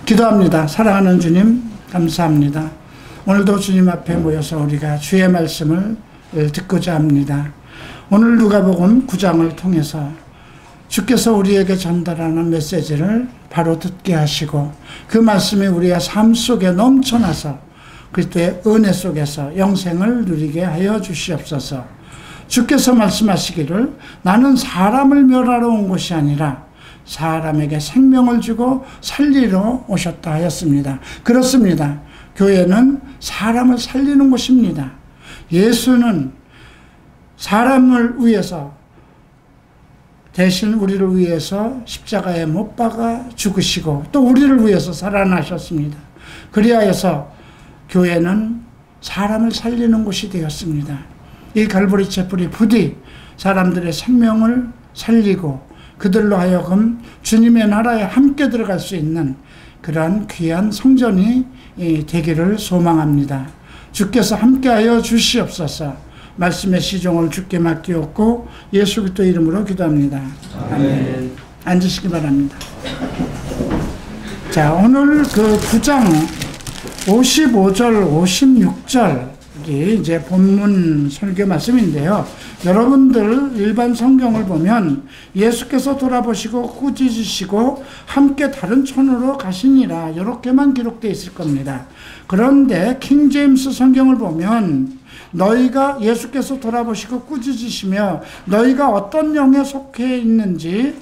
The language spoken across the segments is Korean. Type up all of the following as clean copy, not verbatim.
기도합니다. 사랑하는 주님, 감사합니다. 오늘도 주님 앞에 모여서 우리가 주의 말씀을 듣고자 합니다. 오늘 누가복음 9장을 통해서 주께서 우리에게 전달하는 메시지를 바로 듣게 하시고 그 말씀이 우리의 삶 속에 넘쳐나서 그리스도의 은혜 속에서 영생을 누리게 하여 주시옵소서. 주께서 말씀하시기를 나는 사람을 멸하러 온 것이 아니라 사람에게 생명을 주고 살리러 오셨다 하였습니다. 그렇습니다. 교회는 사람을 살리는 곳입니다. 예수는 사람을 위해서 대신 우리를 위해서 십자가에 못 박아 죽으시고 또 우리를 위해서 살아나셨습니다. 그리하여서 교회는 사람을 살리는 곳이 되었습니다. 이 갈보리 채플이 부디 사람들의 생명을 살리고 그들로 하여금 주님의 나라에 함께 들어갈 수 있는 그러한 귀한 성전이 되기를 소망합니다. 주께서 함께하여 주시옵소서. 말씀의 시종을 주께 맡기옵고 예수 그리스도 이름으로 기도합니다. 아멘. 앉으시기 바랍니다. 자, 오늘 그 9장 55절 56절이 이제 본문 설교 말씀인데요. 여러분들 일반 성경을 보면 예수께서 돌아보시고 꾸짖으시고 함께 다른 촌으로 가시니라 이렇게만 기록되어 있을 겁니다. 그런데 킹제임스 성경을 보면 너희가 예수께서 돌아보시고 꾸짖으시며 너희가 어떤 영에 속해 있는지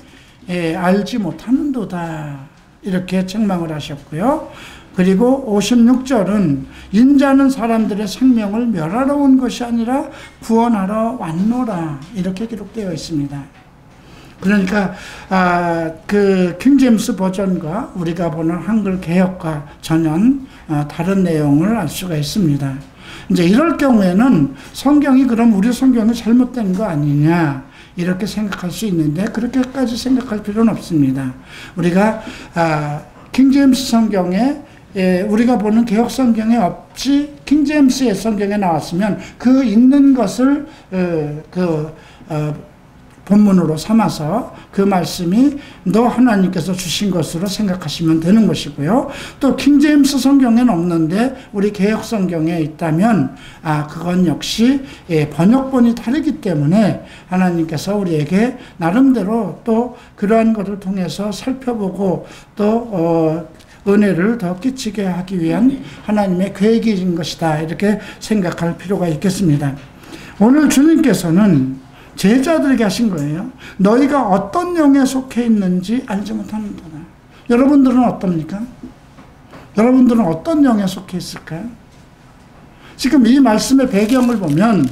알지 못하는도다 이렇게 책망을 하셨고요. 그리고 56절은 인자는 사람들의 생명을 멸하러 온 것이 아니라 구원하러 왔노라 이렇게 기록되어 있습니다. 그러니까 그 킹제임스 버전과 우리가 보는 한글 개역과 전혀 다른 내용을 알 수가 있습니다. 이제 이럴 경우에는 성경이 그럼 우리 성경이 잘못된 거 아니냐 이렇게 생각할 수 있는데 그렇게까지 생각할 필요는 없습니다. 우리가 킹제임스 성경에 우리가 보는 개역 성경에 없이 킹제임스의 성경에 나왔으면 그 있는 것을 본문으로 삼아서 그 말씀이 너 하나님께서 주신 것으로 생각하시면 되는 것이고요. 또 킹제임스 성경에는 없는데 우리 개역 성경에 있다면 그건 역시 번역본이 다르기 때문에 하나님께서 우리에게 나름대로 또 그러한 것을 통해서 살펴보고 또 은혜를 더 끼치게 하기 위한 하나님의 계획인 것이다 이렇게 생각할 필요가 있겠습니다. 오늘 주님께서는 제자들에게 하신 거예요. 너희가 어떤 영에 속해 있는지 알지 못하는도다. 여러분들은 어떻습니까? 여러분들은 어떤 영에 속해 있을까요? 지금 이 말씀의 배경을 보면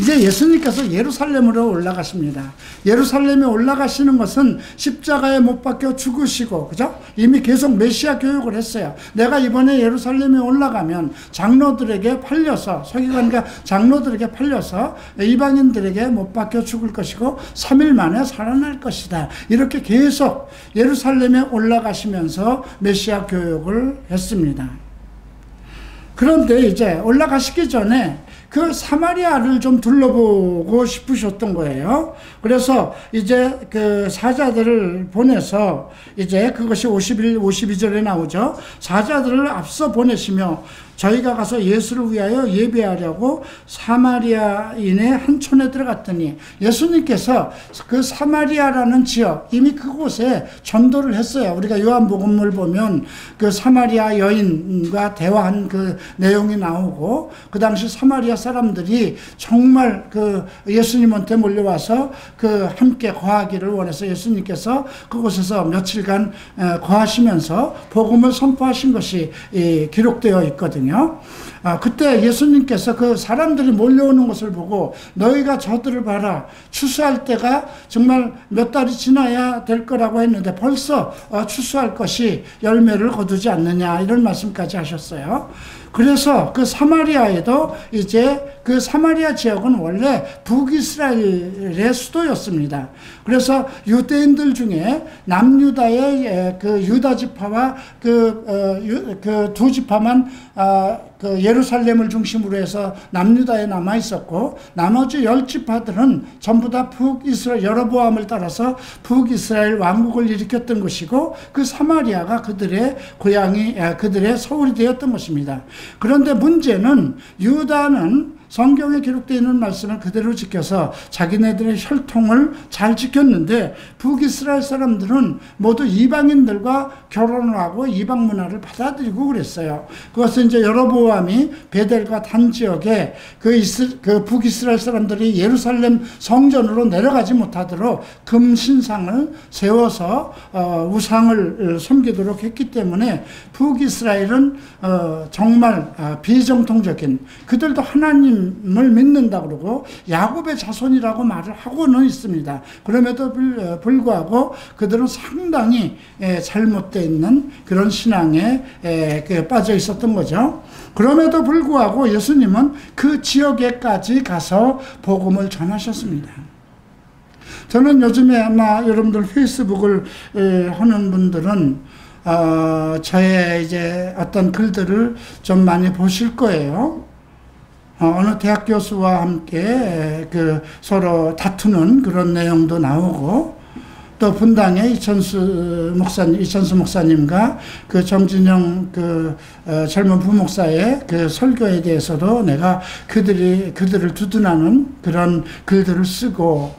이제 예수님께서 예루살렘으로 올라가십니다. 예루살렘에 올라가시는 것은 십자가에 못 박혀 죽으시고, 그죠? 이미 계속 메시아 교육을 했어요. 내가 이번에 예루살렘에 올라가면 장로들에게 팔려서, 서기관과 장로들에게 팔려서 이방인들에게 못 박혀 죽을 것이고 3일 만에 살아날 것이다. 이렇게 계속 예루살렘에 올라가시면서 메시아 교육을 했습니다. 그런데 이제 올라가시기 전에 그 사마리아를 좀 둘러보고 싶으셨던 거예요. 그래서 이제 그 사자들을 보내서 이제 그것이 52절에 나오죠. 사자들을 앞서 보내시며 저희가 가서 예수를 위하여 예배하려고 사마리아인의 한 촌에 들어갔더니 예수님께서 그 사마리아라는 지역 이미 그곳에 전도를 했어요. 우리가 요한복음을 보면 그 사마리아 여인과 대화한 그 내용이 나오고 그 당시 사마리아 사람들이 정말 그 예수님한테 몰려와서 그 함께 거하기를 원해서 예수님께서 그곳에서 며칠간 거하시면서 복음을 선포하신 것이 기록되어 있거든요. 그때 예수님께서 그 사람들이 몰려오는 것을 보고 너희가 저들을 봐라. 추수할 때가 정말 몇 달이 지나야 될 거라고 했는데 벌써 추수할 것이 열매를 거두지 않느냐 이런 말씀까지 하셨어요. 그래서 그 사마리아에도 이제 그 사마리아 지역은 원래 북이스라엘의 수도였습니다. 그래서 유대인들 중에 남유다의 그 유다 지파와 그 두 지파만 그 예루살렘을 중심으로 해서 남유다에 남아 있었고, 나머지 10지파들은 전부 다 북이스라엘 여로보암을 따라서 북이스라엘 왕국을 일으켰던 것이고, 그 사마리아가 그들의 고향이, 그들의 서울이 되었던 것입니다. 그런데 문제는 유다는 성경에 기록되어 있는 말씀을 그대로 지켜서 자기네들의 혈통을 잘 지켰는데, 북이스라엘 사람들은 모두 이방인들과 결혼을 하고 이방 문화를 받아들이고 그랬어요. 그것은 이제 여로보암이 베델과 단 지역에 그 북이스라엘 사람들이 예루살렘 성전으로 내려가지 못하도록 금신상을 세워서 우상을 섬기도록 했기 때문에 북이스라엘은 정말 비정통적인, 그들도 하나님을 믿는다 그러고 야곱의 자손이라고 말을 하고는 있습니다. 그럼에도 불구하고 그들은 상당히 잘못되어 있는 그런 신앙에 빠져 있었던 거죠. 그럼에도 불구하고 예수님은 그 지역에까지 가서 복음을 전하셨습니다. 저는 요즘에 아마 여러분들 페이스북을 하는 분들은 저의 이제 어떤 글들을 좀 많이 보실 거예요. 어느 대학 교수와 함께 서로 다투는 그런 내용도 나오고, 또 분당의 이천수 목사님과 그 정진영 젊은 부목사의 그 설교에 대해서도 내가 그들을 두둔하는 그런 글들을 쓰고,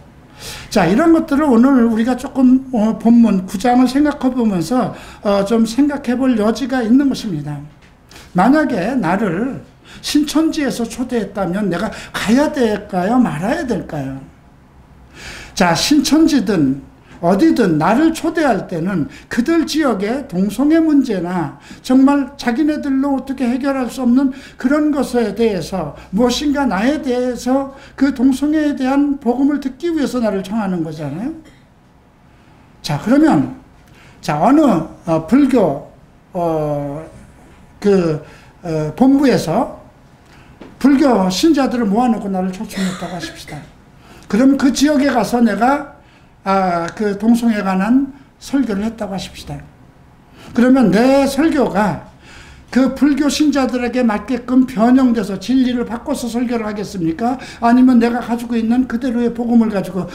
자, 이런 것들을 오늘 우리가 조금 본문 9장을 생각해 보면서 좀 생각해 볼 여지가 있는 것입니다. 만약에 나를 신천지에서 초대했다면 내가 가야 될까요? 말아야 될까요? 자, 신천지든 어디든 나를 초대할 때는 그들 지역의 동성애 문제나 정말 자기네들로 어떻게 해결할 수 없는 그런 것에 대해서 무엇인가 나에 대해서 그 동성애에 대한 복음을 듣기 위해서 나를 청하는 거잖아요. 자, 그러면 어느 불교 본부에서 불교 신자들을 모아놓고 나를 초청했다고 하십시다. 그럼 그 지역에 가서 내가 그 동성애에 관한 설교를 했다고 하십시다. 그러면 내 설교가 그 불교 신자들에게 맞게끔 변형돼서 진리를 바꿔서 설교를 하겠습니까? 아니면 내가 가지고 있는 그대로의 복음을 가지고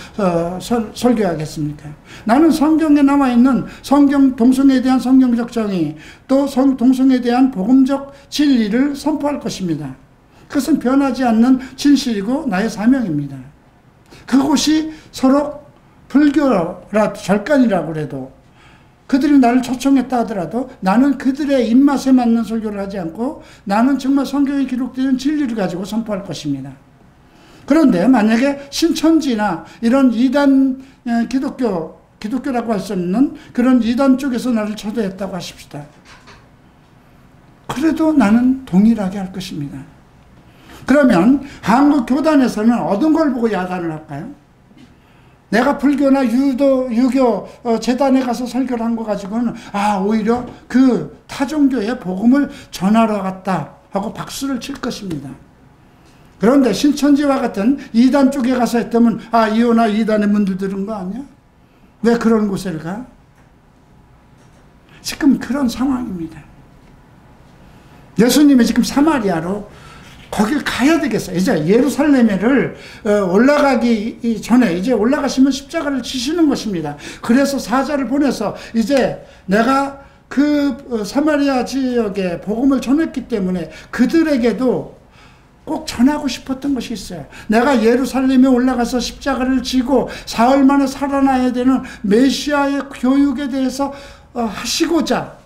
설교하겠습니까? 나는 성경에 나와 있는 동성애에 대한 성경적 정의, 또 동성애에 대한 복음적 진리를 선포할 것입니다. 그것은 변하지 않는 진실이고 나의 사명입니다. 그것이 서로 불교라 절간이라고 그래도, 그들이 나를 초청했다 하더라도 나는 그들의 입맛에 맞는 설교를 하지 않고 나는 정말 성경에 기록되어 있는 진리를 가지고 선포할 것입니다. 그런데 만약에 신천지나 이런 이단 기독교라고 할 수 없는 그런 이단 쪽에서 나를 초대했다고 하십시다. 그래도 나는 동일하게 할 것입니다. 그러면 한국 교단에서는 어떤 걸 보고 야단을 할까요? 내가 불교나 유교 재단에 가서 설교를 한 거 가지고는 오히려 그 타종교의 복음을 전하러 갔다 하고 박수를 칠 것입니다. 그런데 신천지와 같은 이단 쪽에 가서 했다면 이호나 이단의 문들 들은 거 아니야? 왜 그런 곳에 가? 지금 그런 상황입니다. 예수님이 지금 사마리아로 거길 가야 되겠어요. 이제 예루살렘에를 올라가기 전에 이제 올라가시면 십자가를 지시는 것입니다. 그래서 사자를 보내서 이제 내가 그 사마리아 지역에 복음을 전했기 때문에 그들에게도 꼭 전하고 싶었던 것이 있어요. 내가 예루살렘에 올라가서 십자가를 지고 사흘 만에 살아나야 되는 메시아의 교육에 대해서 하시고자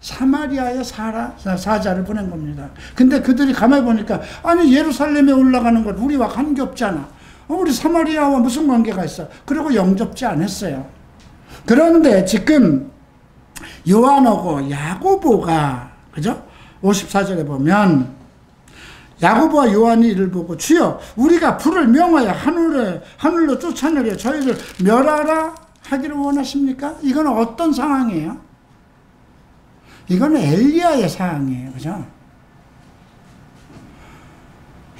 사마리아에 사자를 보낸 겁니다. 근데 그들이 가만히 보니까 예루살렘에 올라가는 것 우리와 관계없잖아. 우리 사마리아와 무슨 관계가 있어? 그리고 영접지 않았어요. 그런데 지금 요한하고 야고보가, 그죠? 54절에 보면 야고보와 요한이 이를 보고 주여 우리가 불을 명하여 하늘로 쫓아내려 저희를 멸하라 하기를 원하십니까? 이건 어떤 상황이에요? 이건 엘리야의 상황이에요. 그죠?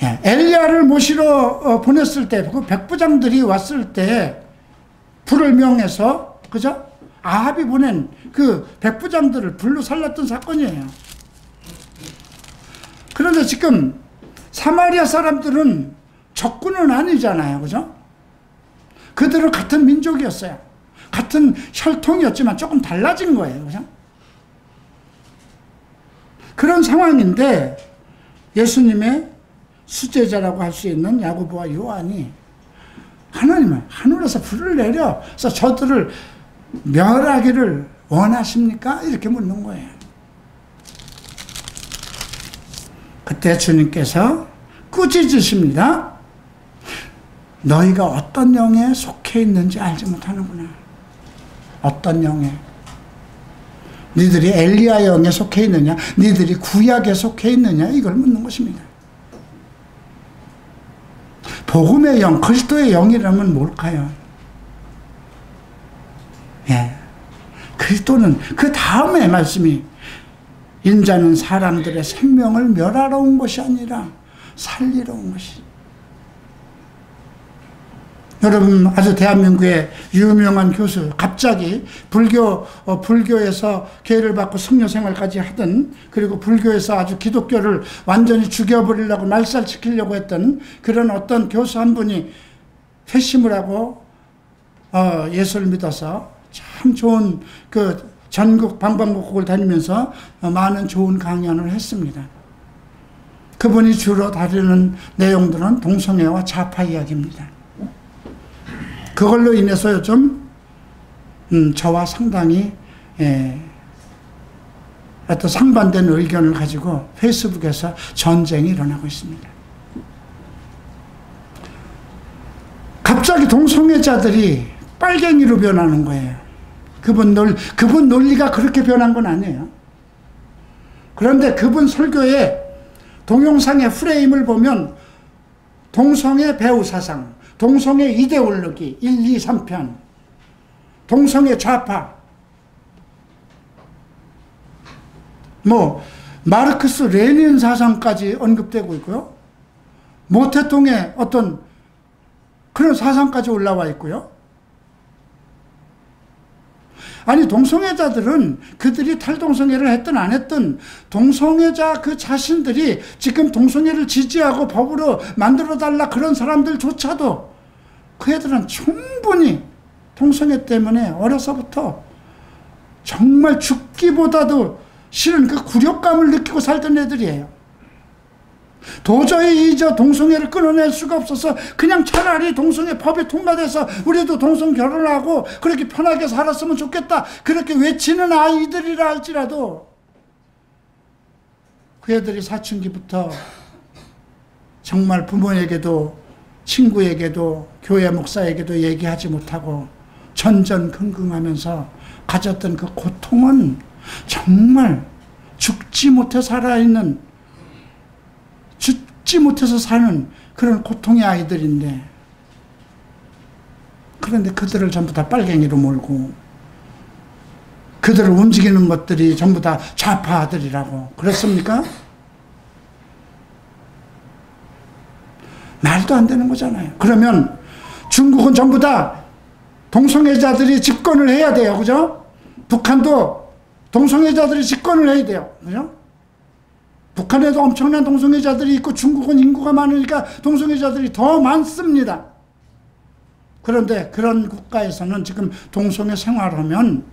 엘리야를 모시러 보냈을 때, 그 백부장들이 왔을 때 불을 명해서, 그죠? 아합이 보낸 그 백부장들을 불로 살랐던 사건이에요. 그런데 지금 사마리아 사람들은 적군은 아니잖아요. 그죠? 그들은 같은 민족이었어요. 같은 혈통이었지만 조금 달라진 거예요. 그죠? 그런 상황인데 예수님의 수제자라고 할 수 있는 야고보와 요한이 하나님은 하늘에서 불을 내려서 저들을 멸하기를 원하십니까? 이렇게 묻는 거예요. 그때 주님께서 꾸짖으십니다. 너희가 어떤 영에 속해 있는지 알지 못하는구나. 어떤 영에? 니들이 엘리야 영에 속해 있느냐? 니들이 구약에 속해 있느냐? 이걸 묻는 것입니다. 복음의 영, 그리스도의 영이라면 뭘까요? 예. 그리스도는 그 다음에 말씀이 인자는 사람들의 생명을 멸하러 온 것이 아니라 살리러 온 것이. 여러분, 아주 대한민국의 유명한 교수, 갑자기 불교에서 계를 받고 승려 생활까지 하던, 그리고 불교에서 아주 기독교를 완전히 죽여버리려고 말살시키려고 했던 그런 어떤 교수 한 분이 회심을 하고 예수를 믿어서 참 좋은 그 전국 방방곡곡을 다니면서 많은 좋은 강연을 했습니다. 그분이 주로 다루는 내용들은 동성애와 좌파 이야기입니다. 그걸로 인해서 요즘 저와 상당히 어떤 상반된 의견을 가지고 페이스북에서 전쟁이 일어나고 있습니다. 갑자기 동성애자들이 빨갱이로 변하는 거예요. 그분 논리가 그렇게 변한 건 아니에요. 그런데 그분 설교에 동영상의 프레임을 보면 동성애 배후 사상, 동성애 이데올로기 1, 2, 3편, 동성애 좌파, 마르크스 레닌 사상까지 언급되고 있고요. 모태통의 어떤 그런 사상까지 올라와 있고요. 아니, 동성애자들은 그들이 탈동성애를 했든 안 했든 동성애자 그 자신들이 지금 동성애를 지지하고 법으로 만들어달라 그런 사람들조차도 그 애들은 충분히 동성애 때문에 어려서부터 정말 죽기보다도 싫은 그 굴욕감을 느끼고 살던 애들이에요. 도저히 저 동성애를 끊어낼 수가 없어서 그냥 차라리 동성애 법이 통과돼서 우리도 동성 결혼하고 그렇게 편하게 살았으면 좋겠다, 그렇게 외치는 아이들이라 할지라도 그 애들이 사춘기부터 정말 부모에게도 친구에게도 교회 목사에게도 얘기하지 못하고 전전긍긍하면서 가졌던 그 고통은 정말 죽지 못해 살아있는, 죽지 못해서 사는 그런 고통의 아이들인데, 그런데 그들을 전부 다 빨갱이로 몰고 그들을 움직이는 것들이 전부 다 좌파들이라고 그렇습니까? 말도 안 되는 거잖아요. 그러면 중국은 전부 다 동성애자들이 집권을 해야 돼요. 그죠? 북한도 동성애자들이 집권을 해야 돼요. 그죠? 북한에도 엄청난 동성애자들이 있고 중국은 인구가 많으니까 동성애자들이 더 많습니다. 그런데 그런 국가에서는 지금 동성애 생활하면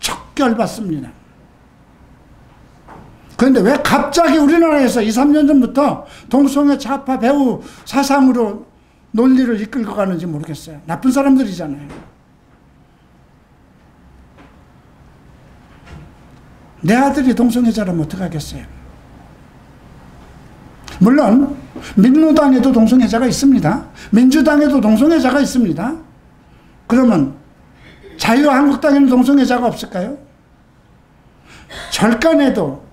척결받습니다. 그런데 왜 갑자기 우리나라에서 2, 3년 전부터 동성애 좌파 배후 사상으로 논리를 이끌고 가는지 모르겠어요. 나쁜 사람들이잖아요. 내 아들이 동성애자라면 어떡하겠어요? 물론 민노당에도 동성애자가 있습니다. 민주당에도 동성애자가 있습니다. 그러면 자유한국당에는 동성애자가 없을까요? 절간에도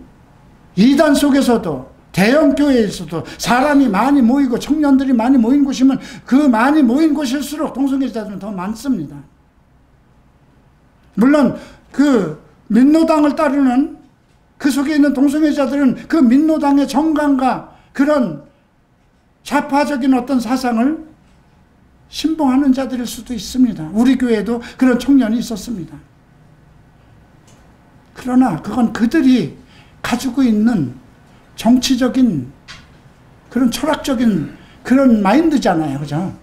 이단 속에서도 대형 교회에서도 사람이 많이 모이고 청년들이 많이 모인 곳이면 그 많이 모인 곳일수록 동성애자들은 더 많습니다. 물론 그 민노당을 따르는 그 속에 있는 동성애자들은 그 민노당의 정강과 그런 좌파적인 어떤 사상을 신봉하는 자들일 수도 있습니다. 우리 교회에도 그런 청년이 있었습니다. 그러나 그건 그들이 가지고 있는 정치적인 그런 철학적인 그런 마인드잖아요. 그죠?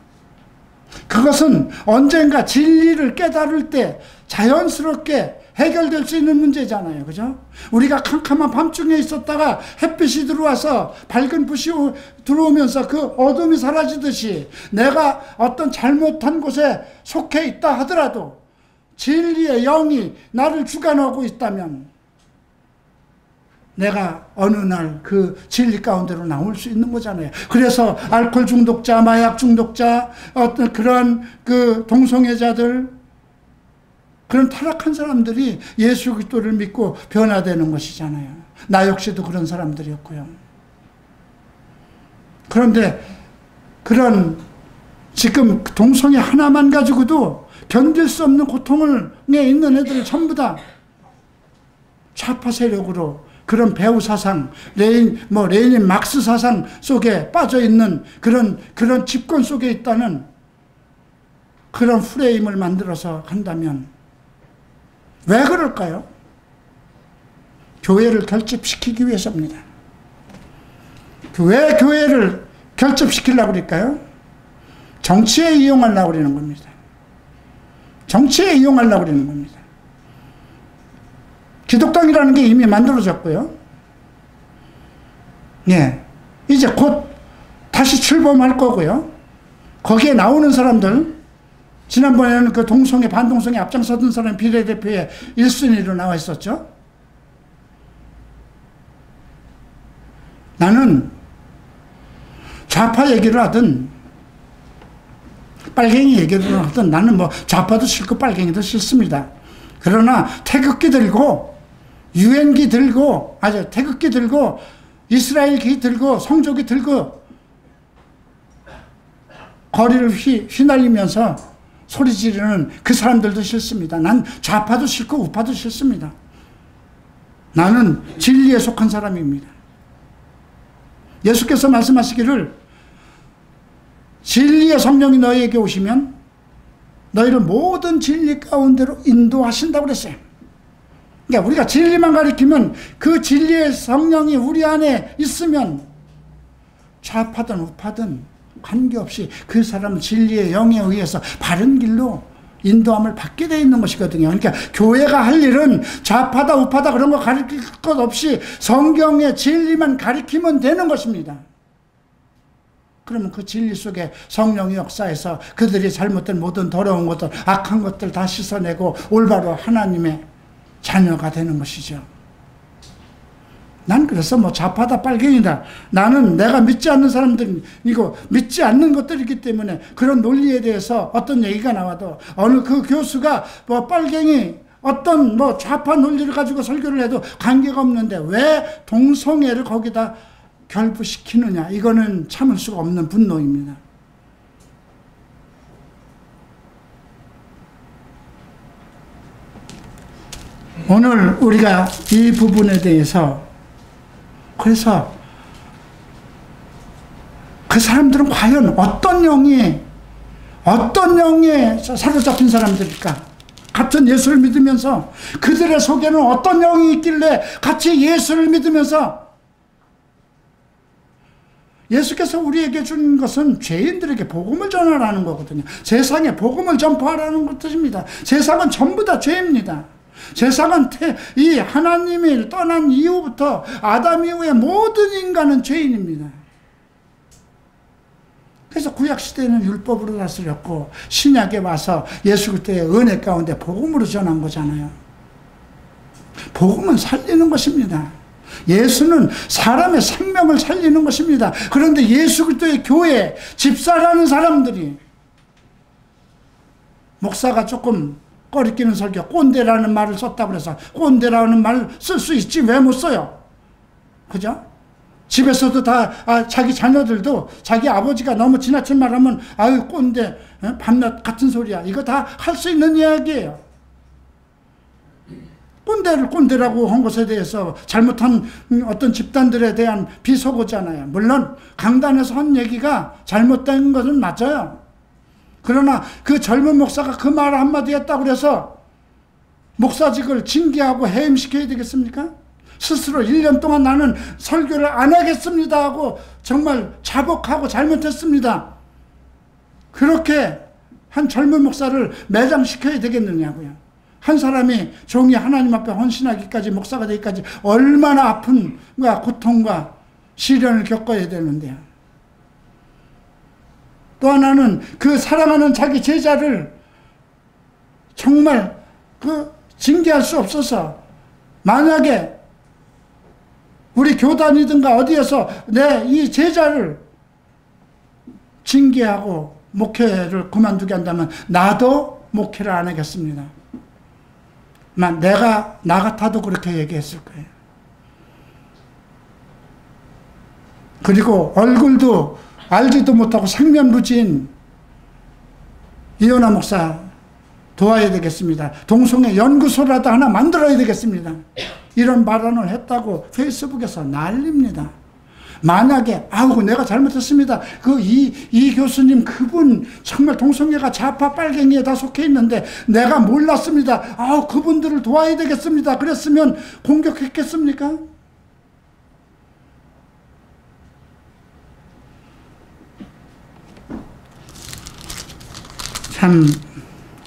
그것은 언젠가 진리를 깨달을 때 자연스럽게 해결될 수 있는 문제잖아요. 그죠? 우리가 캄캄한 밤중에 있었다가 햇빛이 들어와서 밝은 빛이 들어오면서 그 어둠이 사라지듯이 내가 어떤 잘못한 곳에 속해 있다 하더라도 진리의 영이 나를 주관하고 있다면 내가 어느 날 그 진리 가운데로 나올 수 있는 거잖아요. 그래서 알코올 중독자, 마약 중독자, 어떤 그런 그 동성애자들, 그런 타락한 사람들이 예수 그리스도를 믿고 변화되는 것이잖아요. 나 역시도 그런 사람들이었고요. 그런데 그런 지금 동성애 하나만 가지고도 견딜 수 없는 고통에 있는 애들을 전부 다 좌파 세력으로 그런 배후 사상, 레닌 막스 사상 속에 빠져 있는 그런 집권 속에 있다는 그런 프레임을 만들어서 한다면 왜 그럴까요? 교회를 결집시키기 위해서입니다. 왜 교회를 결집시키려고 그럴까요? 정치에 이용하려고 그러는 겁니다. 정치에 이용하려고 그러는 겁니다. 기독당이라는 게 이미 만들어졌고요. 예, 이제 곧 다시 출범할 거고요. 거기에 나오는 사람들, 지난번에는 그 동성애, 반동성애 앞장서던 사람 비례대표에 1순위로 나와 있었죠. 나는 좌파 얘기를 하든 빨갱이 얘기를 하든 나는 뭐 좌파도 싫고 빨갱이도 싫습니다. 그러나 태극기 들고 유엔기 들고 태극기 들고 이스라엘기 들고 성조기 들고 거리를 휘날리면서 소리 지르는 그 사람들도 싫습니다. 난 좌파도 싫고 우파도 싫습니다. 나는 진리에 속한 사람입니다. 예수께서 말씀하시기를 진리의 성령이 너희에게 오시면 너희를 모든 진리 가운데로 인도하신다고 그랬어요. 그러니까 우리가 진리만 가리키면 그 진리의 성령이 우리 안에 있으면 좌파든 우파든 관계없이 그 사람은 진리의 영에 의해서 바른 길로 인도함을 받게 되어 있는 것이거든요. 그러니까 교회가 할 일은 좌파다 우파다 그런 거 가리킬 것 없이 성경의 진리만 가리키면 되는 것입니다. 그러면 그 진리 속에 성령의 역사에서 그들이 잘못된 모든 더러운 것들, 악한 것들 다 씻어내고 올바로 하나님의 자녀가 되는 것이죠. 난 그래서 뭐 좌파다 빨갱이다. 나는 내가 믿지 않는 사람들이고 믿지 않는 것들이기 때문에 그런 논리에 대해서 어떤 얘기가 나와도 어느 그 교수가 뭐 빨갱이 어떤 뭐 좌파 논리를 가지고 설교를 해도 관계가 없는데 왜 동성애를 거기다 결부시키느냐. 이거는 참을 수가 없는 분노입니다. 오늘 우리가 이 부분에 대해서 그래서 그 사람들은 과연 어떤 영에 사로잡힌 사람들일까? 같은 예수를 믿으면서 그들의 속에는 어떤 영이 있길래 같이 예수를 믿으면서 예수께서 우리에게 준 것은 죄인들에게 복음을 전하라는 거거든요. 세상에 복음을 전파하라는 뜻입니다. 세상은 전부 다 죄입니다. 세상은 이 하나님을 떠난 이후부터 아담 이후에 모든 인간은 죄인입니다. 그래서 구약시대는 율법으로 다스렸고 신약에 와서 예수 그리스도의 은혜 가운데 복음으로 전한 거잖아요. 복음은 살리는 것입니다. 예수는 사람의 생명을 살리는 것입니다. 그런데 예수 그리스도의 교회, 집사라는 사람들이 목사가 조금 꺼리끼는 설교, 꼰대라는 말을 썼다고 그래서 꼰대라는 말 쓸 수 있지 왜 못 써요? 그죠? 집에서도 다 자기 자녀들도 자기 아버지가 너무 지나친 말하면 아유 꼰대, 밤낮 같은 소리야. 이거 다 할 수 있는 이야기예요. 꼰대를 꼰대라고 한 것에 대해서 잘못한 어떤 집단들에 대한 비속어잖아요. 물론 강단에서 한 얘기가 잘못된 것은 맞아요. 그러나 그 젊은 목사가 그 말 한마디 했다고 해서 목사직을 징계하고 해임시켜야 되겠습니까? 스스로 1년 동안 나는 설교를 안 하겠습니다 하고 정말 자복하고 잘못했습니다. 그렇게 한 젊은 목사를 매장시켜야 되겠느냐고요. 한 사람이 종이 하나님 앞에 헌신하기까지, 목사가 되기까지 얼마나 아픔과 고통과 시련을 겪어야 되는데요. 또 하나는 그 사랑하는 자기 제자를 정말 징계할 수 없어서, 만약에 우리 교단이든가 어디에서 내 이 제자를 징계하고 목회를 그만두게 한다면 나도 목회를 안 하겠습니다. 내가 나 같아도 그렇게 얘기했을 거예요. 그리고 얼굴도 알지도 못하고 생면부지인 이현아 목사 도와야 되겠습니다. 동성애 연구소라도 하나 만들어야 되겠습니다. 이런 발언을 했다고 페이스북에서 난립니다. 만약에 내가 잘못했습니다. 이 교수님 그분 정말 동성애가 좌파 빨갱이에 다 속해 있는데 내가 몰랐습니다. 그분들을 도와야 되겠습니다. 그랬으면 공격했겠습니까? 참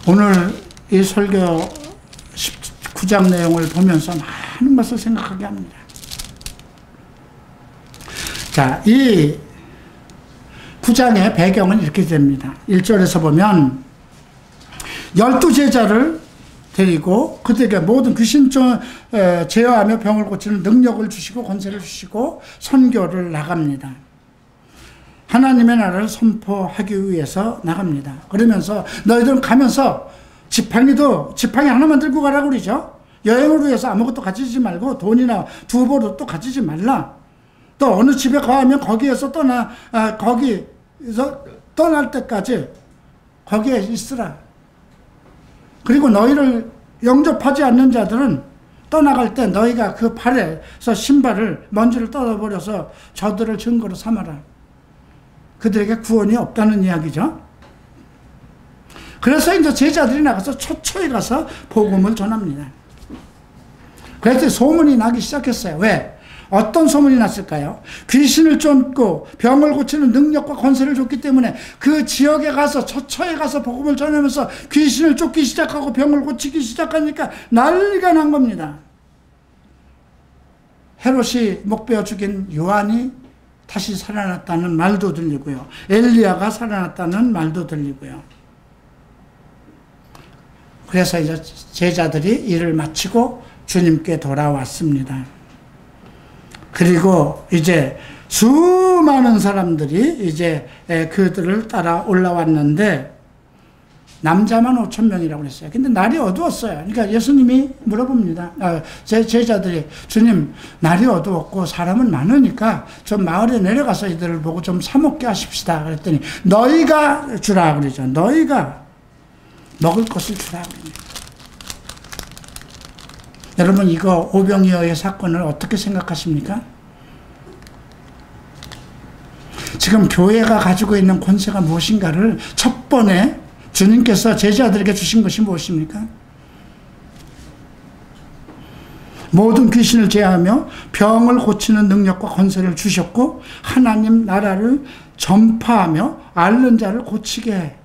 오늘 이 설교 19장 내용을 보면서 많은 것을 생각하게 합니다. 자, 이 9장의 배경은 이렇게 됩니다. 1절에서 보면 12제자를 데리고 그들에게 모든 귀신 제어하며 병을 고치는 능력을 주시고 권세를 주시고 선교를 나갑니다. 하나님의 나라를 선포하기 위해서 나갑니다. 그러면서 너희들은 가면서 지팡이 하나만 들고 가라고 그러죠. 여행을 위해서 아무것도 가지지 말고 돈이나 두보도 또 가지지 말라. 또 어느 집에 가면 거기에서 거기서 떠날 때까지 거기에 있으라. 그리고 너희를 영접하지 않는 자들은 떠나갈 때 너희가 그 발에서 신발을 먼지를 떨어버려서 저들을 증거로 삼아라. 그들에게 구원이 없다는 이야기죠. 그래서 이제 제자들이 나가서 초초에 가서 복음을 전합니다. 그래서 소문이 나기 시작했어요. 왜? 어떤 소문이 났을까요? 귀신을 쫓고 병을 고치는 능력과 권세를 줬기 때문에 그 지역에 가서 처처에 가서 복음을 전하면서 귀신을 쫓기 시작하고 병을 고치기 시작하니까 난리가 난 겁니다. 헤롯이 목베어 죽인 요한이 다시 살아났다는 말도 들리고요. 엘리야가 살아났다는 말도 들리고요. 그래서 이제 제자들이 일을 마치고 주님께 돌아왔습니다. 그리고 이제 수많은 사람들이 이제 그들을 따라 올라왔는데 남자만 5,000명이라고 그랬어요. 근데 날이 어두웠어요. 그러니까 예수님이 물어봅니다. 제자들이 주님 날이 어두웠고 사람은 많으니까 좀 마을에 내려가서 이들을 보고 좀 사먹게 하십시다. 그랬더니 너희가 주라 그러죠. 너희가 먹을 것을 주라 그럽니다. 여러분 이거 오병이어의 사건을 어떻게 생각하십니까? 지금 교회가 가지고 있는 권세가 무엇인가를 첫 번에 주님께서 제자들에게 주신 것이 무엇입니까? 모든 귀신을 제하며 병을 고치는 능력과 권세를 주셨고 하나님 나라를 전파하며 앓는 자를 고치게 해.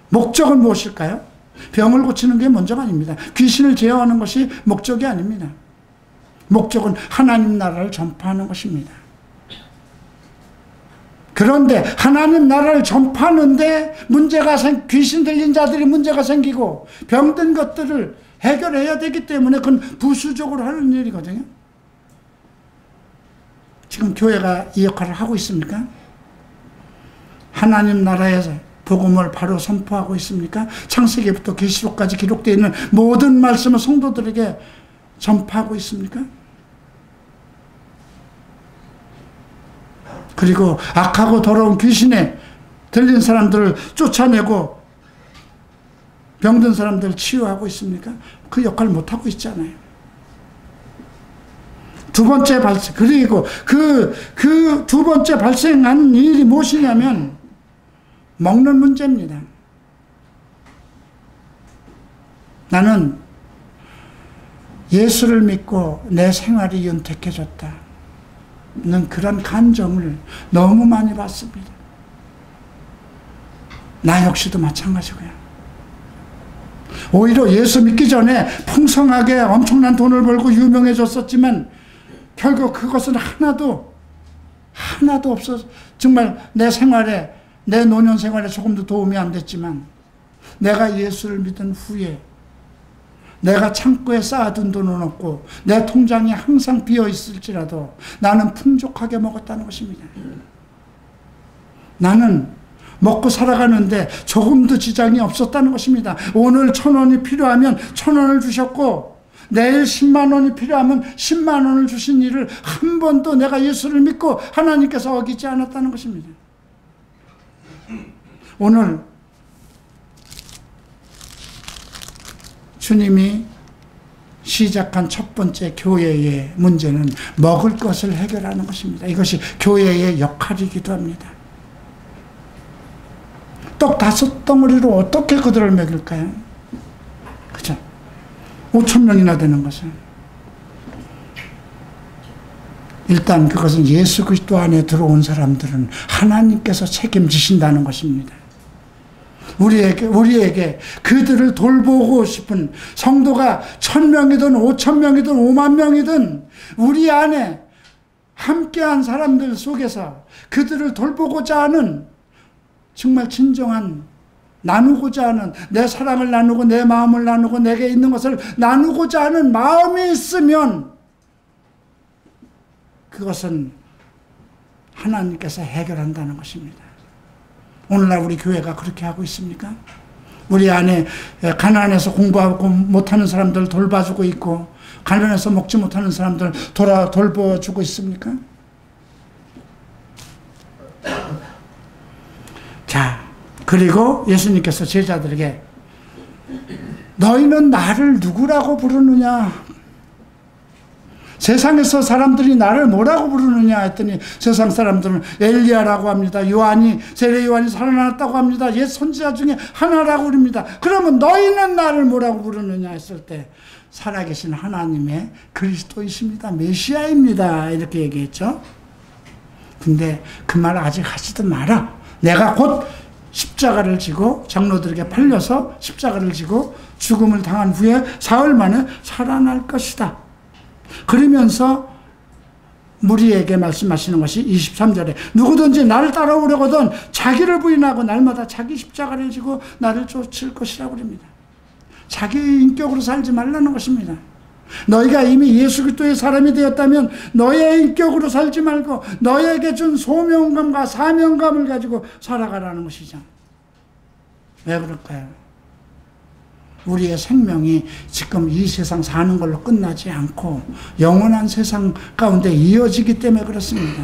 목적은 무엇일까요? 병을 고치는 게 먼저가 아닙니다. 귀신을 제어하는 것이 목적이 아닙니다. 목적은 하나님 나라를 전파하는 것입니다. 그런데 하나님 나라를 전파하는데 귀신 들린 자들이 문제가 생기고 병든 것들을 해결해야 되기 때문에 그건 부수적으로 하는 일이거든요. 지금 교회가 이 역할을 하고 있습니까? 하나님 나라에서 복음을 바로 선포하고 있습니까? 창세기부터 계시록까지 기록되어 있는 모든 말씀을 성도들에게 전파하고 있습니까? 그리고 악하고 더러운 귀신에 들린 사람들을 쫓아내고 병든 사람들을 치유하고 있습니까? 그 역할을 못하고 있잖아요. 두 번째 발생, 그리고 그 두 번째 발생한 일이 무엇이냐면 먹는 문제입니다. 나는 예수를 믿고 내 생활이 윤택해졌다 는 그런 감정을 너무 많이 받습니다. 나 역시도 마찬가지고요. 오히려 예수 믿기 전에 풍성하게 엄청난 돈을 벌고 유명해졌었지만 결국 그것은 하나도 없어. 정말 내 생활에, 내 노년 생활에 조금도 도움이 안 됐지만 내가 예수를 믿은 후에 내가 창고에 쌓아둔 돈은 없고 내 통장이 항상 비어 있을지라도 나는 풍족하게 먹었다는 것입니다. 나는 먹고 살아가는데 조금도 지장이 없었다는 것입니다. 오늘 1,000원이 필요하면 1,000원을 주셨고 내일 10만 원이 필요하면 10만 원을 주신 일을 한 번도 내가 예수를 믿고 하나님께서 어기지 않았다는 것입니다. 오늘 주님이 시작한 첫 번째 교회의 문제는 먹을 것을 해결하는 것입니다. 이것이 교회의 역할이기도 합니다. 떡 5덩어리로 어떻게 그들을 먹일까요? 그죠? 5,000명이나 되는 것은. 일단 그것은 예수 그리스도 안에 들어온 사람들은 하나님께서 책임지신다는 것입니다. 우리에게 그들을 돌보고 싶은 성도가 1,000명이든 5,000명이든 5만 명이든 우리 안에 함께한 사람들 속에서 그들을 돌보고자 하는 정말 진정한 나누고자 하는 내 사랑을 나누고 내 마음을 나누고 내게 있는 것을 나누고자 하는 마음이 있으면 그것은 하나님께서 해결한다는 것입니다. 오늘날 우리 교회가 그렇게 하고 있습니까? 우리 안에 가난해서 공부하고 못하는 사람들 돌봐주고 있고 가난해서 먹지 못하는 사람들 돌봐주고 있습니까? 자, 그리고 예수님께서 제자들에게 너희는 나를 누구라고 부르느냐? 세상에서 사람들이 나를 뭐라고 부르느냐 했더니 세상 사람들은 엘리야라고 합니다. 세례 요한이 살아났다고 합니다. 옛 선지자 중에 하나라고 부릅니다. 그러면 너희는 나를 뭐라고 부르느냐 했을 때 살아계신 하나님의 그리스도이십니다. 메시아입니다. 이렇게 얘기했죠. 근데 그 말 아직 하지도 마라. 내가 곧 십자가를 지고 장로들에게 팔려서 십자가를 지고 죽음을 당한 후에 사흘 만에 살아날 것이다. 그러면서 무리에게 말씀하시는 것이 23절에 누구든지 나를 따라오려거든 자기를 부인하고 날마다 자기 십자가를 지고 나를 쫓을 것이라고 합니다. 자기 인격으로 살지 말라는 것입니다. 너희가 이미 예수 그리스도의 사람이 되었다면 너의 인격으로 살지 말고 너에게 준 소명감과 사명감을 가지고 살아가라는 것이죠. 왜 그럴까요? 우리의 생명이 지금 이 세상 사는 걸로 끝나지 않고 영원한 세상 가운데 이어지기 때문에 그렇습니다.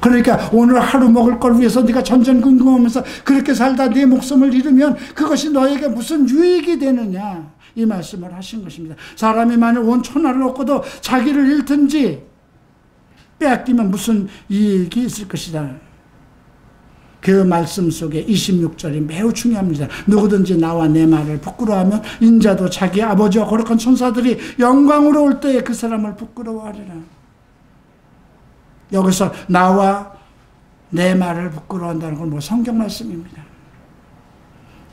그러니까 오늘 하루 먹을 걸 위해서 네가 전전긍긍하면서 그렇게 살다 네 목숨을 잃으면 그것이 너에게 무슨 유익이 되느냐 이 말씀을 하신 것입니다. 사람이 만일 온 천하를 얻고도 자기를 잃든지 빼앗기면 무슨 이익이 있을 것이다. 그 말씀 속에 26절이 매우 중요합니다. 누구든지 나와 내 말을 부끄러워하면 인자도 자기 아버지와 거룩한 천사들이 영광으로 올 때에 그 사람을 부끄러워하리라. 여기서 나와 내 말을 부끄러워한다는 건 뭐 성경 말씀입니다.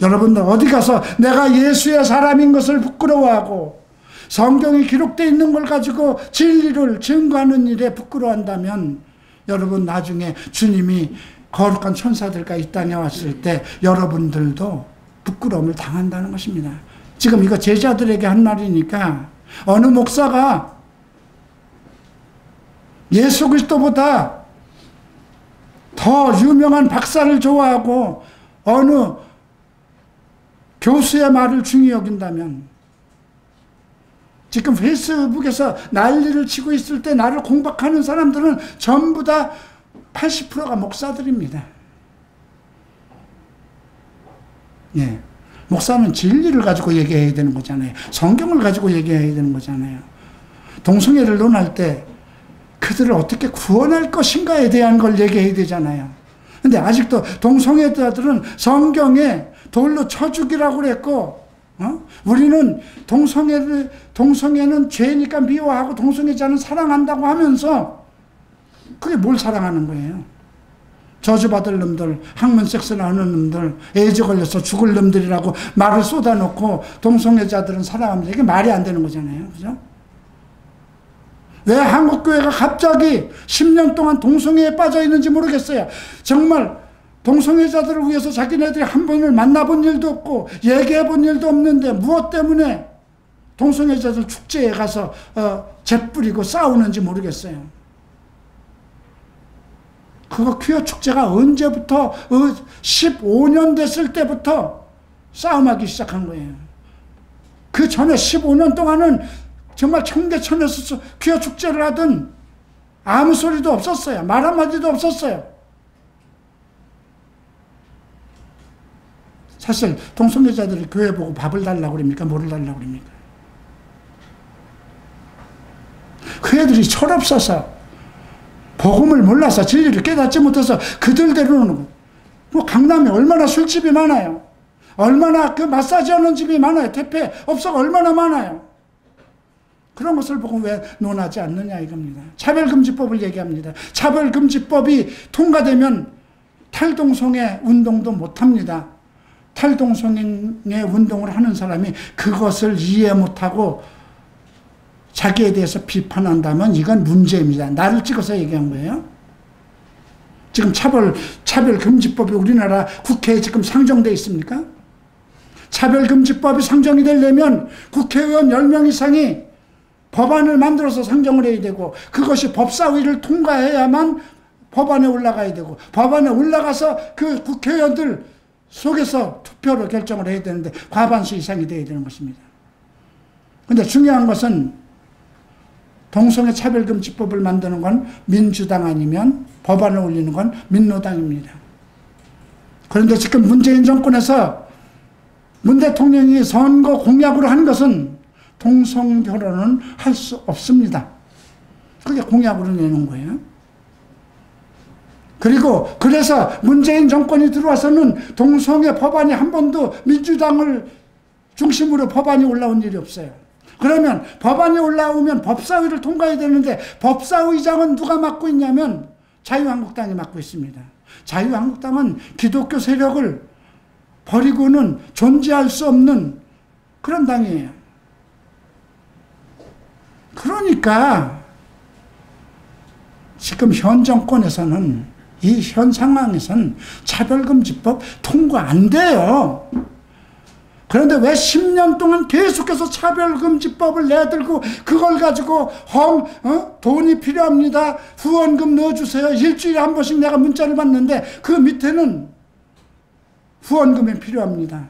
여러분들 어디 가서 내가 예수의 사람인 것을 부끄러워하고 성경에 기록되어 있는 걸 가지고 진리를 증거하는 일에 부끄러워한다면 여러분 나중에 주님이 거룩한 천사들과 이 땅에 왔을 때 여러분들도 부끄러움을 당한다는 것입니다. 지금 이거 제자들에게 한 말이니까 어느 목사가 예수 그리스도보다 더 유명한 박사를 좋아하고 어느 교수의 말을 중히 여긴다면 지금 페이스북에서 난리를 치고 있을 때 나를 공박하는 사람들은 전부 다 80%가 목사들입니다. 예. 목사는 진리를 가지고 얘기해야 되는 거잖아요. 성경을 가지고 얘기해야 되는 거잖아요. 동성애를 논할 때 그들을 어떻게 구원할 것인가에 대한 걸 얘기해야 되잖아요. 근데 아직도 동성애자들은 성경에 돌로 쳐 죽이라고 그랬고, 우리는 동성애는 죄니까 미워하고 동성애자는 사랑한다고 하면서 그게 뭘 사랑하는 거예요? 저주받을 놈들, 학문 섹스나 하는 놈들, 에이즈 걸려서 죽을 놈들이라고 말을 쏟아놓고 동성애자들은 사랑합니다. 이게 말이 안 되는 거잖아요. 그죠? 왜 한국교회가 갑자기 10년 동안 동성애에 빠져 있는지 모르겠어요. 정말 동성애자들을 위해서 자기네들이 한 번을 만나본 일도 없고 얘기해 본 일도 없는데 무엇 때문에 동성애자들 축제에 가서 재뿌리고 싸우는지 모르겠어요. 그거 퀴어 축제가 언제부터 15년 됐을 때부터 싸움하기 시작한 거예요. 그 전에 15년 동안은 정말 청계천에서 퀴어 축제를 하든 아무 소리도 없었어요. 말 한마디도 없었어요. 사실 동성애자들이 교회 보고 밥을 달라고 그럽니까? 뭐를 달라고 그럽니까? 그 애들이 철없어서 복음을 몰라서 진리를 깨닫지 못해서 그들대로는 거예요. 뭐 강남에 얼마나 술집이 많아요. 얼마나 그 마사지 하는 집이 많아요. 대패 업소가 얼마나 많아요. 그런 것을 보고 왜 논하지 않느냐 이겁니다. 차별금지법을 얘기합니다. 차별금지법이 통과되면 탈동성애 운동도 못합니다. 탈동성애 운동을 하는 사람이 그것을 이해 못하고 자기에 대해서 비판한다면 이건 문제입니다. 나를 찍어서 얘기한 거예요. 지금 차별금지법이 우리나라 국회에 지금 상정되어 있습니까? 차별금지법이 상정이 되려면 국회의원 10명 이상이 법안을 만들어서 상정을 해야 되고 그것이 법사위를 통과해야만 법안에 올라가야 되고 법안에 올라가서 그 국회의원들 속에서 투표로 결정을 해야 되는데 과반수 이상이 돼야 되는 것입니다. 그런데 중요한 것은 동성애 차별금지법을 만드는 건 민주당 아니면 법안을 올리는 건 민노당입니다. 그런데 지금 문재인 정권에서 문 대통령이 선거 공약으로 한 것은 동성결혼은 할 수 없습니다. 그게 공약으로 내놓은 거예요. 그리고 그래서 문재인 정권이 들어와서는 동성애 법안이 한 번도 민주당을 중심으로 법안이 올라온 일이 없어요. 그러면 법안이 올라오면 법사위를 통과해야 되는데 법사위장은 누가 맡고 있냐면 자유한국당이 맡고 있습니다. 자유한국당은 기독교 세력을 버리고는 존재할 수 없는 그런 당이에요. 그러니까 지금 현 정권에서는 이 현 상황에서는 차별금지법 통과 안 돼요. 그런데 왜 10년 동안 계속해서 차별금지법을 내들고 그걸 가지고 돈이 필요합니다. 후원금 넣어주세요. 일주일에 한 번씩 내가 문자를 받는데 그 밑에는 후원금이 필요합니다.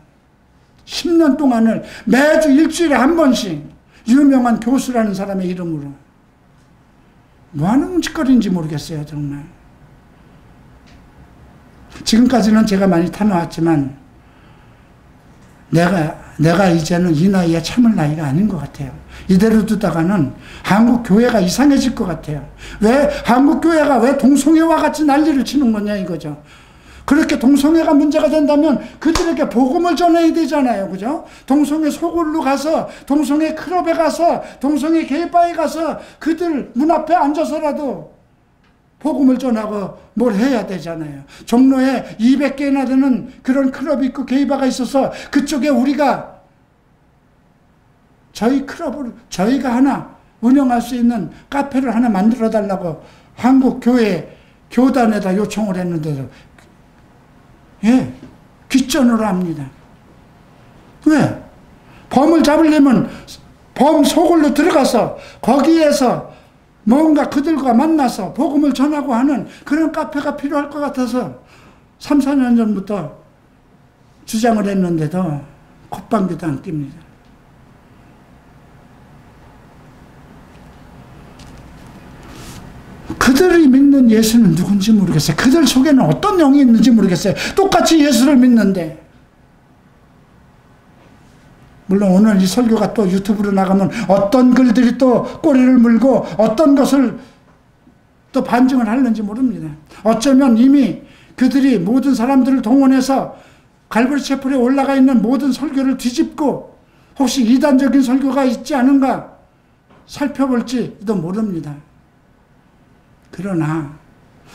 10년 동안을 매주 일주일에 한 번씩 유명한 교수라는 사람의 이름으로 뭐하는 짓거리인지 모르겠어요. 정말. 지금까지는 제가 많이 타놓았지만 내가 이제는 이 나이에 참을 나이가 아닌 것 같아요. 이대로 두다가는 한국 교회가 이상해질 것 같아요. 왜 한국 교회가 왜 동성애와 같이 난리를 치는 거냐 이거죠. 그렇게 동성애가 문제가 된다면 그들에게 복음을 전해야 되잖아요. 그죠? 동성애 소굴로 가서 동성애 클럽에 가서 동성애 게이바에 가서 그들 문 앞에 앉아서라도 복음을 전하고 뭘 해야 되잖아요. 종로에 200개나 되는 그런 클럽이 있고 게이바가 있어서 그쪽에 우리가 저희 클럽을 저희가 하나 운영할 수 있는 카페를 하나 만들어 달라고 한국 교회 교단에다 요청을 했는데도 귓전으로 합니다. 왜? 범을 잡으려면 범 소굴로 들어가서 거기에서 뭔가 그들과 만나서 복음을 전하고 하는 그런 카페가 필요할 것 같아서 3, 4년 전부터 주장을 했는데도 콧방귀도 안 낍니다. 그들이 믿는 예수는 누군지 모르겠어요. 그들 속에는 어떤 영이 있는지 모르겠어요. 똑같이 예수를 믿는데. 물론 오늘 이 설교가 또 유튜브로 나가면 어떤 글들이 또 꼬리를 물고 어떤 것을 또 반증을 하는지 모릅니다. 어쩌면 이미 그들이 모든 사람들을 동원해서 갈보리 채플에 올라가 있는 모든 설교를 뒤집고 혹시 이단적인 설교가 있지 않은가 살펴볼지도 모릅니다. 그러나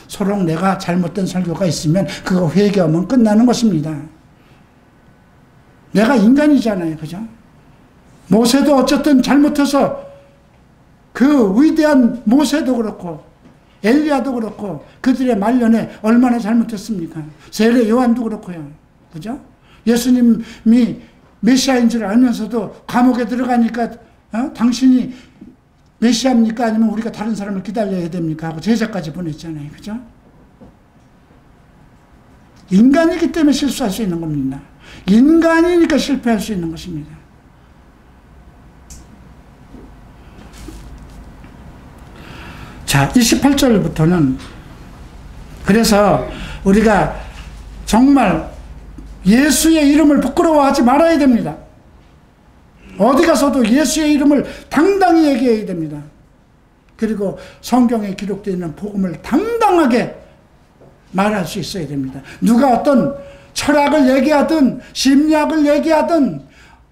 서로 내가 잘못된 설교가 있으면 그거 회개하면 끝나는 것입니다. 내가 인간이잖아요. 그죠? 모세도 어쨌든 잘못해서 그 위대한 모세도 그렇고 엘리야도 그렇고 그들의 말년에 얼마나 잘못했습니까? 세례 요한도 그렇고요. 그죠? 예수님이 메시아인 줄 알면서도 감옥에 들어가니까 당신이 메시아입니까? 아니면 우리가 다른 사람을 기다려야 됩니까? 하고 제자까지 보냈잖아요. 그죠? 인간이기 때문에 실수할 수 있는 겁니다. 인간이니까 실패할 수 있는 것입니다. 자, 28절부터는 그래서 우리가 정말 예수의 이름을 부끄러워하지 말아야 됩니다. 어디 가서도 예수의 이름을 당당히 얘기해야 됩니다. 그리고 성경에 기록되어 있는 복음을 당당하게 말할 수 있어야 됩니다. 누가 어떤 철학을 얘기하든 심리학을 얘기하든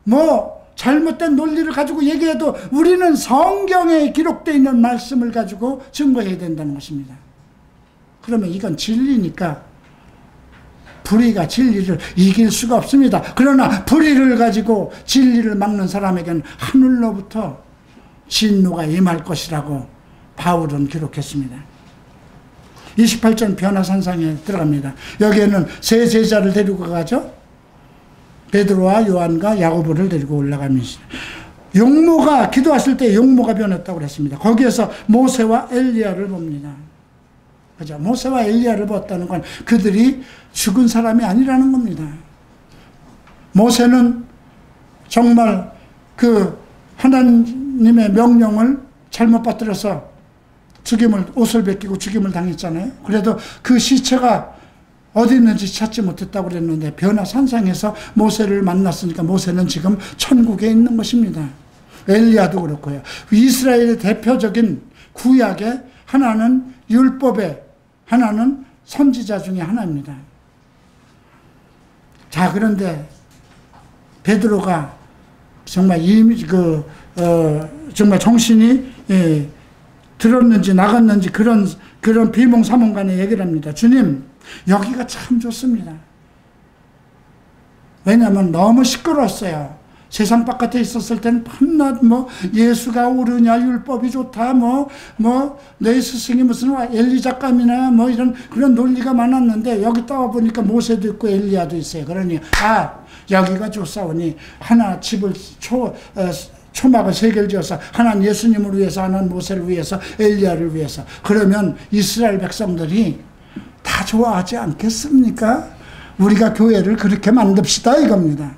뭐 잘못된 논리를 가지고 얘기해도 우리는 성경에 기록되어 있는 말씀을 가지고 증거해야 된다는 것입니다. 그러면 이건 진리니까 불의가 진리를 이길 수가 없습니다. 그러나 불의를 가지고 진리를 막는 사람에게는 하늘로부터 진노가 임할 것이라고 바울은 기록했습니다. 28절 변화산상에 들어갑니다. 여기에는 세 제자를 데리고 가죠. 베드로와 요한과 야고보를 데리고 올라가면서 용모가 기도하실 때 용모가 변했다고 그랬습니다. 거기에서 모세와 엘리야를 봅니다. 그죠? 모세와 엘리야를 봤다는 건 그들이 죽은 사람이 아니라는 겁니다. 모세는 정말 그 하나님의 명령을 잘못 받들어서 옷을 벗기고 죽임을 당했잖아요. 그래도 그 시체가 어디 있는지 찾지 못했다고 그랬는데 변화산상에서 모세를 만났으니까 모세는 지금 천국에 있는 것입니다. 엘리야도 그렇고요. 이스라엘의 대표적인 구약의 하나는 율법의 하나는 선지자 중에 하나입니다. 자, 그런데 베드로가 정말 정말 정신이 들었는지 나갔는지 그런 비몽사몽간에 얘기를 합니다. 주님, 여기가 참 좋습니다. 왜냐하면 너무 시끄러웠어요. 세상 바깥에 있었을 때는 밤낮 예수가 옳으냐, 율법이 좋다, 너희 스승이 무슨 엘리작감이나 이런 그런 논리가 많았는데 여기 따와 보니까 모세도 있고 엘리야도 있어요. 그러니 여기가 좋사오니 하나 집을 초막을 세 개를 지어서 하나는 예수님을 위해서, 하나는 모세를 위해서, 엘리야를 위해서. 그러면 이스라엘 백성들이 다 좋아하지 않겠습니까? 우리가 교회를 그렇게 만듭시다 이겁니다.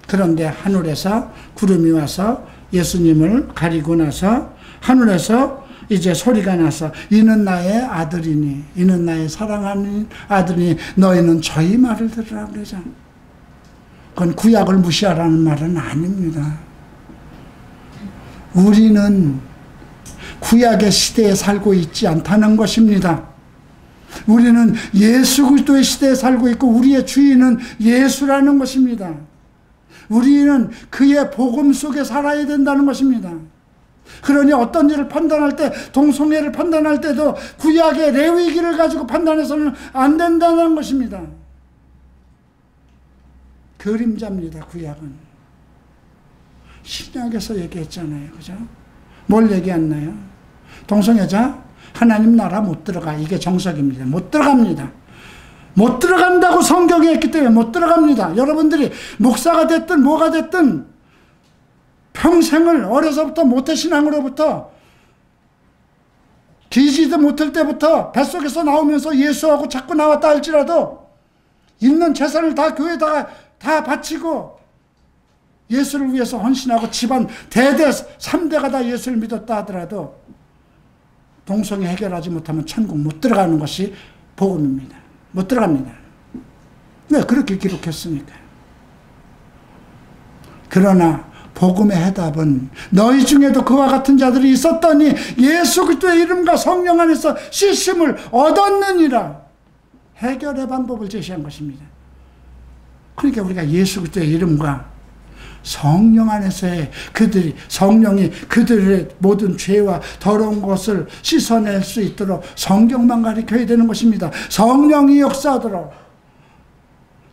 그런데 하늘에서 구름이 와서 예수님을 가리고 나서 하늘에서 이제 소리가 나서 이는 나의 아들이니, 이는 나의 사랑하는 아들이니 너희는 저희 말을 들으라 그러잖아. 그건 구약을 무시하라는 말은 아닙니다. 우리는 구약의 시대에 살고 있지 않다는 것입니다. 우리는 예수 그리스도의 시대에 살고 있고 우리의 주인은 예수라는 것입니다. 우리는 그의 복음 속에 살아야 된다는 것입니다. 그러니 어떤 일을 판단할 때, 동성애를 판단할 때도 구약의 레위기를 가지고 판단해서는 안 된다는 것입니다. 그림자입니다, 구약은. 신약에서 얘기했잖아요. 그죠? 뭘 얘기했나요? 동성애자 하나님 나라 못 들어가. 이게 정석입니다. 못 들어갑니다. 못 들어간다고 성경에 했기 때문에 못 들어갑니다. 여러분들이 목사가 됐든 뭐가 됐든 평생을 어려서부터 모태신앙으로부터 기지도 못할 때부터 뱃속에서 나오면서 예수하고 자꾸 나왔다 할지라도 있는 재산을 다 교회에다가 다 바치고 예수를 위해서 헌신하고 집안 대대 3대가 다 예수를 믿었다 하더라도 동성애 해결하지 못하면 천국 못 들어가는 것이 복음입니다. 못 들어갑니다. 왜? 그렇게 기록했으니까. 그러나 복음의 해답은 너희 중에도 그와 같은 자들이 있었더니 예수 그리스도의 이름과 성령 안에서 씻음을 얻었느니라. 해결의 방법을 제시한 것입니다. 그러니까 우리가 예수 그리스도의 이름과 성령 안에서의 성령이 그들의 모든 죄와 더러운 것을 씻어낼 수 있도록 성경만 가르쳐야 되는 것입니다. 성령이 역사하도록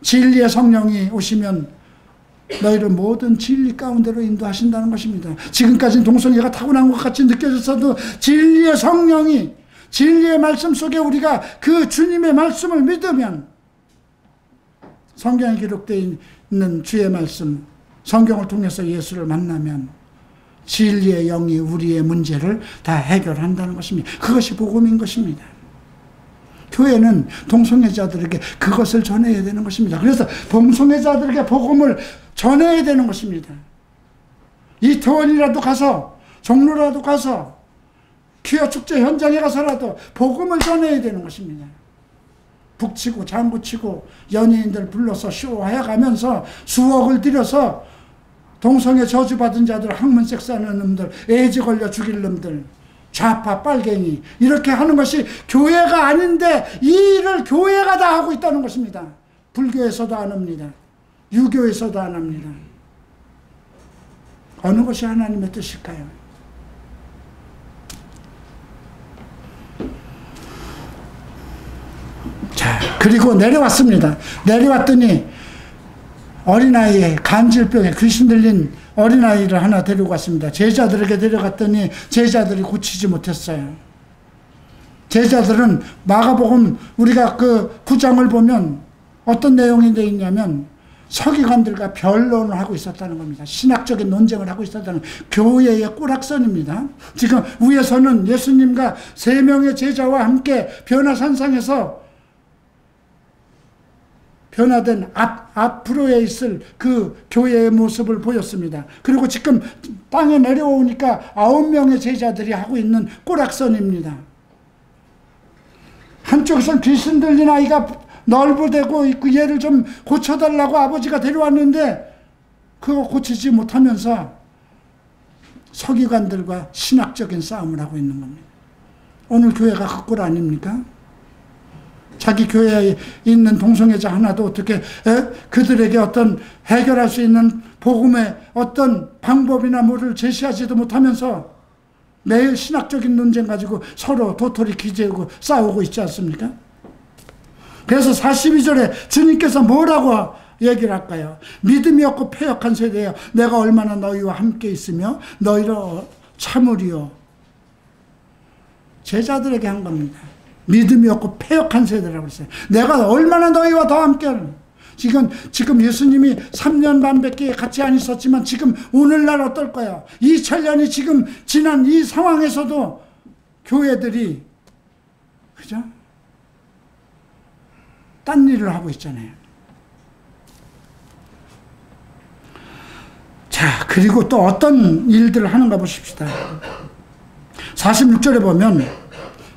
진리의 성령이 오시면 너희를 모든 진리 가운데로 인도하신다는 것입니다. 지금까지는 동성애가 타고난 것 같이 느껴졌어도 진리의 성령이 진리의 말씀 속에 우리가 그 주님의 말씀을 믿으면 성경에 기록되어 있는 주의 말씀, 성경을 통해서 예수를 만나면 진리의 영이 우리의 문제를 다 해결한다는 것입니다. 그것이 복음인 것입니다. 교회는 동성애자들에게 그것을 전해야 되는 것입니다. 그래서 동성애자들에게 복음을 전해야 되는 것입니다. 이태원이라도 가서, 종로라도 가서, 퀴어 축제 현장에 가서라도 복음을 전해야 되는 것입니다. 북치고 장구치고 연예인들 불러서 쇼해 가면서 수억을 들여서 동성애 저주받은 자들, 학문 섹스하는 놈들, 에이즈 걸려 죽일 놈들, 좌파 빨갱이 이렇게 하는 것이 교회가 아닌데 이 일을 교회가 다 하고 있다는 것입니다. 불교에서도 안 합니다. 유교에서도 안 합니다. 어느 것이 하나님의 뜻일까요? 자, 그리고 내려왔습니다. 내려왔더니 어린아이에 간질병에 귀신 들린 어린아이를 하나 데리고 왔습니다. 제자들에게 데려갔더니 제자들이 고치지 못했어요. 제자들은 마가복음 우리가 그 9장을 보면 어떤 내용이 되어 있냐면 서기관들과 변론을 하고 있었다는 겁니다. 신학적인 논쟁을 하고 있었다는 교회의 꼬락선입니다. 지금 위에서는 예수님과 3명의 제자와 함께 변화산상에서 변화된 앞으로에 있을 그 교회의 모습을 보였습니다. 그리고 지금 땅에 내려오니까 9명의 제자들이 하고 있는 꼬락선입니다. 한쪽에서는 귀신 들린 아이가 널브대고 있고 얘를 좀 고쳐달라고 아버지가 데려왔는데 그거 고치지 못하면서 서기관들과 신학적인 싸움을 하고 있는 겁니다. 오늘 교회가 그 꼴 아닙니까? 자기 교회에 있는 동성애자 하나도 어떻게 그들에게 어떤 해결할 수 있는 복음의 어떤 방법이나 뭐를 제시하지도 못하면서 매일 신학적인 논쟁 가지고 서로 도토리 기재고 싸우고 있지 않습니까? 그래서 42절에 주님께서 뭐라고 얘기를 할까요? 믿음이 없고 패역한 세대여 내가 얼마나 너희와 함께 있으며 너희를 참으리요. 제자들에게 한 겁니다. 믿음이 없고 패역한 세대라고 했어요. 내가 얼마나 너희와 더 함께하는. 지금 예수님이 3년 반밖에 같이 안 있었지만 지금 오늘날 어떨까요? 2000년이 지금 지난 이 상황에서도 교회들이 그죠? 딴 일을 하고 있잖아요. 자, 그리고 또 어떤 일들을 하는가 보십시다. 46절에 보면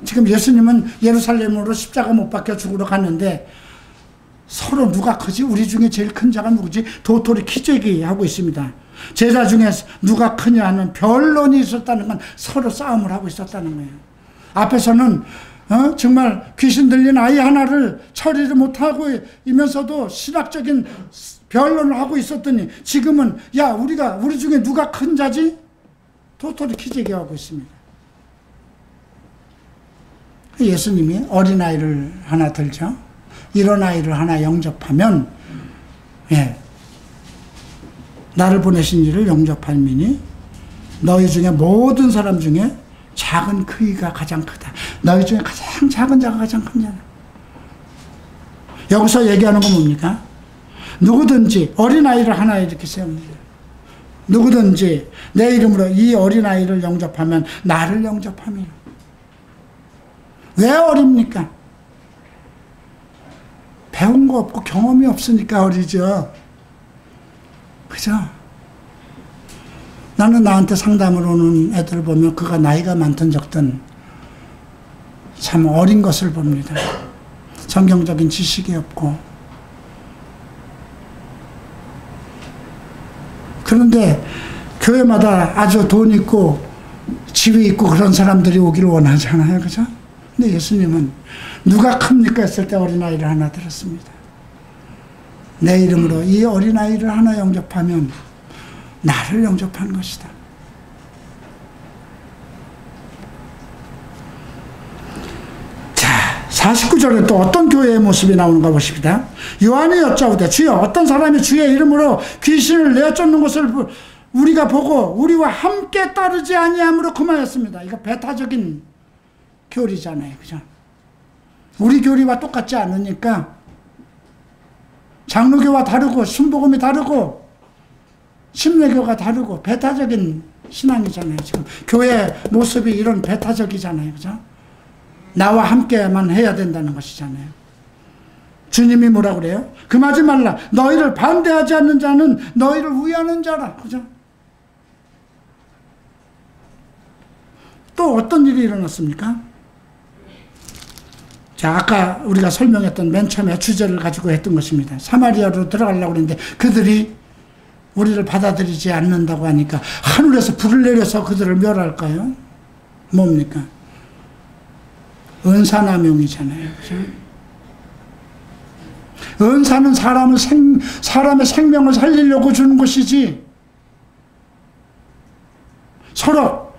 지금 예수님은 예루살렘으로 십자가 못 박혀 죽으러 갔는데 서로 누가 크지? 우리 중에 제일 큰 자가 누구지? 도토리 키재기 하고 있습니다. 제자 중에 누가 크냐 하는 변론이 있었다는 건 서로 싸움을 하고 있었다는 거예요. 앞에서는 정말 귀신 들린 아이 하나를 처리를 못하고 이면서도 신학적인 변론을 하고 있었더니 지금은 야 우리 중에 누가 큰 자지? 도토리 키재기 하고 있습니다. 예수님이 어린아이를 하나 들죠. 이런 아이를 하나 영접하면 나를 보내신 이를 영접할미니 너희 중에 모든 사람 중에 작은 크기가 가장 크다. 너희 중에 가장 작은 자가 가장 큰 자다. 여기서 얘기하는 건 뭡니까? 누구든지 어린아이를 하나 이렇게 세웁니다. 누구든지 내 이름으로 이 어린아이를 영접하면 나를 영접함이요. 왜 어립니까? 배운 거 없고 경험이 없으니까 어리죠. 그죠? 나는 나한테 상담을 오는 애들을 보면 그가 나이가 많든 적든 참 어린 것을 봅니다. 성경적인 지식이 없고. 그런데 교회마다 아주 돈 있고 지위 있고 그런 사람들이 오기를 원하잖아요. 그죠? 근데 예수님은 누가 큽니까 했을 때 어린아이를 하나 들었습니다. 내 이름으로 이 어린아이를 하나 영접하면 나를 영접한 것이다. 자, 49절에 또 어떤 교회의 모습이 나오는가 보십니다. 요한이 여짜오되 주여 어떤 사람이 주의 이름으로 귀신을 내어 쫓는 것을 우리가 보고 우리와 함께 따르지 아니함으로 그만했습니다. 이거 배타적인 교리잖아요. 그죠? 우리 교리와 똑같지 않으니까 장로교와 다르고 순복음이 다르고 심례교가 다르고 배타적인 신앙이잖아요. 지금 교회 모습이 이런 배타적이잖아요. 그죠? 나와 함께만 해야 된다는 것이잖아요. 주님이 뭐라 그래요? 금하지 말라. 너희를 반대하지 않는 자는 너희를 위하는 자라. 그죠? 또 어떤 일이 일어났습니까? 자, 아까 우리가 설명했던 맨 처음에 주제를 가지고 했던 것입니다. 사마리아로 들어가려고 했는데 그들이 우리를 받아들이지 않는다고 하니까 하늘에서 불을 내려서 그들을 멸할까요? 뭡니까? 은사남용이잖아요. 그죠? 은사는 사람의 생명을 살리려고 주는 것이지, 서로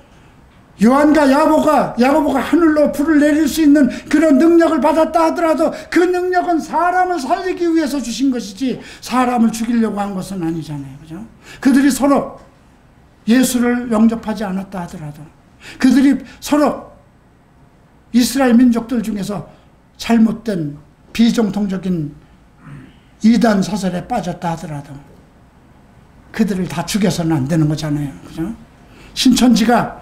요한과 야고보가 하늘로 불을 내릴 수 있는 그런 능력을 받았다 하더라도 그 능력은 사람을 살리기 위해서 주신 것이지 사람을 죽이려고 한 것은 아니잖아요. 그죠? 그들이 서로 예수를 영접하지 않았다 하더라도, 그들이 서로 이스라엘 민족들 중에서 잘못된 비정통적인 이단 사설에 빠졌다 하더라도 그들을 다 죽여서는 안 되는 거잖아요. 그죠? 신천지가